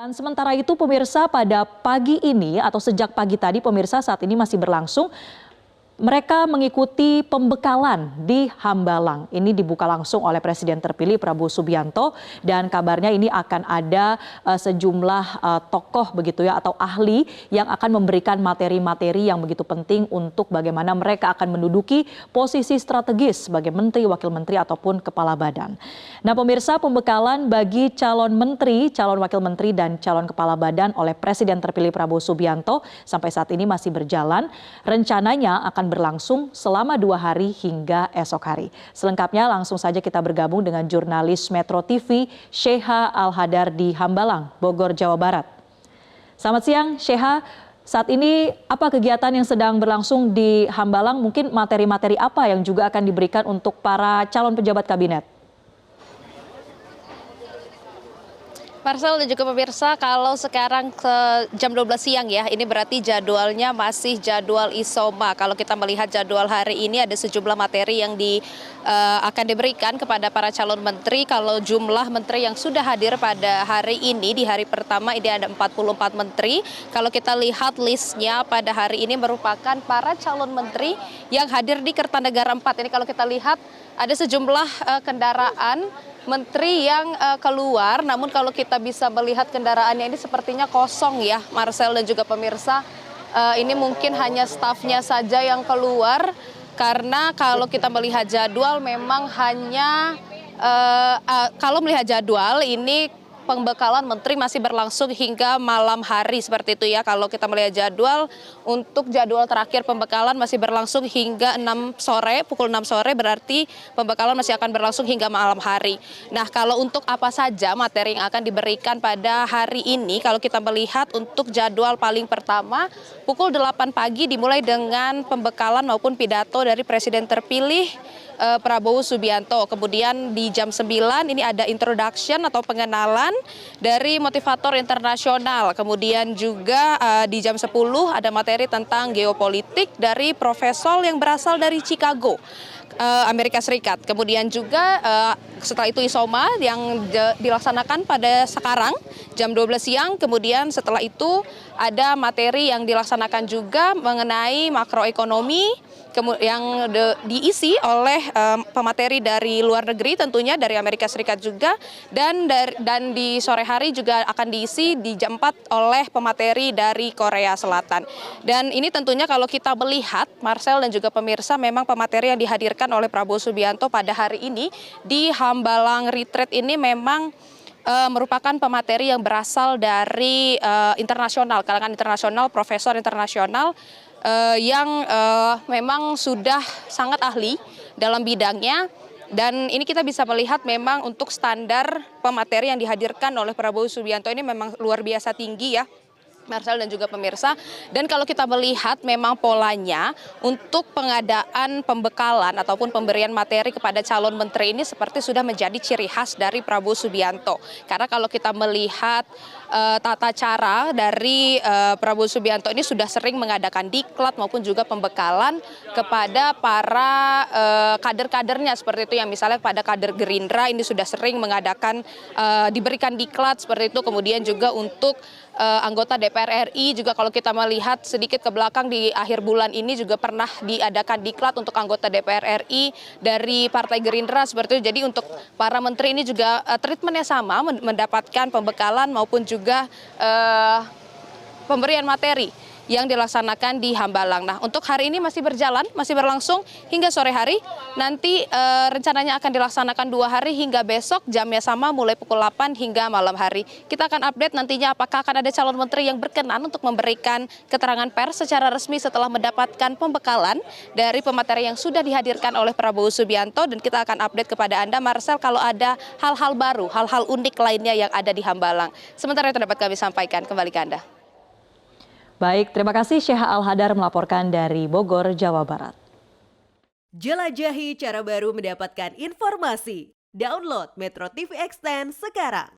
Dan sementara itu pemirsa, pada pagi ini atau sejak pagi tadi pemirsa, saat ini masih berlangsung, mereka mengikuti pembekalan di Hambalang. Ini dibuka langsung oleh Presiden terpilih Prabowo Subianto, dan kabarnya ini akan ada sejumlah tokoh begitu ya, atau ahli yang akan memberikan materi-materi yang begitu penting untuk bagaimana mereka akan menduduki posisi strategis sebagai menteri, wakil menteri ataupun kepala badan. Nah pemirsa, pembekalan bagi calon menteri, calon wakil menteri dan calon kepala badan oleh Presiden terpilih Prabowo Subianto sampai saat ini masih berjalan. Rencananya akan berlangsung selama 2 hari hingga esok hari. Selengkapnya langsung saja kita bergabung dengan jurnalis Metro TV Sheha Al-Hadar di Hambalang, Bogor, Jawa Barat. Selamat siang Sheha, saat ini apa kegiatan yang sedang berlangsung di Hambalang? Mungkin materi-materi apa yang juga akan diberikan untuk para calon pejabat kabinet? Marcel dan juga pemirsa, kalau sekarang ke jam 12 siang ya, ini berarti jadwalnya masih jadwal isoma. Kalau kita melihat jadwal hari ini ada sejumlah materi yang akan diberikan kepada para calon menteri. Kalau jumlah menteri yang sudah hadir pada hari ini, di hari pertama ini ada 44 menteri. Kalau kita lihat listnya pada hari ini merupakan para calon menteri yang hadir di Kertanegara 4. Ini kalau kita lihat ada sejumlah kendaraan menteri yang keluar, namun kalau kita bisa melihat kendaraannya ini sepertinya kosong ya, Marcel dan juga pemirsa. Ini mungkin hanya stafnya saja yang keluar, karena kalau kita melihat jadwal memang hanya kalau melihat jadwal ini pembekalan menteri masih berlangsung hingga malam hari seperti itu ya. Kalau kita melihat jadwal, untuk jadwal terakhir pembekalan masih berlangsung hingga 6 sore, pukul 6 sore, berarti pembekalan masih akan berlangsung hingga malam hari. Nah, kalau untuk apa saja materi yang akan diberikan pada hari ini, kalau kita melihat untuk jadwal paling pertama pukul 8 pagi dimulai dengan pembekalan maupun pidato dari Presiden terpilih Prabowo Subianto. Kemudian di jam 9 ini ada introduction atau pengenalan dari motivator internasional. Kemudian juga di jam 10 ada materi tentang geopolitik dari profesor yang berasal dari Chicago, Amerika Serikat. Kemudian juga setelah itu isoma yang dilaksanakan pada sekarang jam 12 siang. Kemudian setelah itu ada materi yang dilaksanakan juga mengenai makroekonomi yang diisi oleh pemateri dari luar negeri, tentunya dari Amerika Serikat juga, dan di sore hari juga akan diisi di jam 4 oleh pemateri dari Korea Selatan. Dan ini tentunya kalau kita melihat, Marcel dan juga pemirsa, memang pemateri yang dihadirkan oleh Prabowo Subianto pada hari ini di Hambalang Retreat ini memang merupakan pemateri yang berasal dari internasional, kalangan internasional, profesor internasional yang memang sudah sangat ahli dalam bidangnya. Dan ini kita bisa melihat memang untuk standar pemateri yang dihadirkan oleh Prabowo Subianto ini memang luar biasa tinggi ya, Marcel dan juga pemirsa. Dan kalau kita melihat memang polanya untuk pengadaan pembekalan ataupun pemberian materi kepada calon menteri ini seperti sudah menjadi ciri khas dari Prabowo Subianto. Karena kalau kita melihat tata cara dari Prabowo Subianto ini sudah sering mengadakan diklat maupun juga pembekalan kepada para kader-kadernya seperti itu, yang misalnya pada kader Gerindra ini sudah sering mengadakan diberikan diklat seperti itu. Kemudian juga untuk anggota DPR RI juga kalau kita melihat sedikit ke belakang di akhir bulan ini juga pernah diadakan diklat untuk anggota DPR RI dari Partai Gerindra seperti itu. Jadi untuk para menteri ini juga treatmentnya sama, mendapatkan pembekalan maupun juga pemberian materi yang dilaksanakan di Hambalang. Nah, untuk hari ini masih berjalan, masih berlangsung hingga sore hari. Nanti rencananya akan dilaksanakan 2 hari hingga besok, jamnya sama mulai pukul 8 hingga malam hari. Kita akan update nantinya apakah akan ada calon menteri yang berkenan untuk memberikan keterangan pers secara resmi setelah mendapatkan pembekalan dari pemateri yang sudah dihadirkan oleh Prabowo Subianto. Dan kita akan update kepada Anda, Marcel, kalau ada hal-hal baru, hal-hal unik lainnya yang ada di Hambalang. Sementara itu dapat kami sampaikan, kembali ke Anda. Baik, terima kasih Sheha Al-Hadar melaporkan dari Bogor, Jawa Barat. Jelajahi cara baru mendapatkan informasi. Download Metro TV Extend sekarang.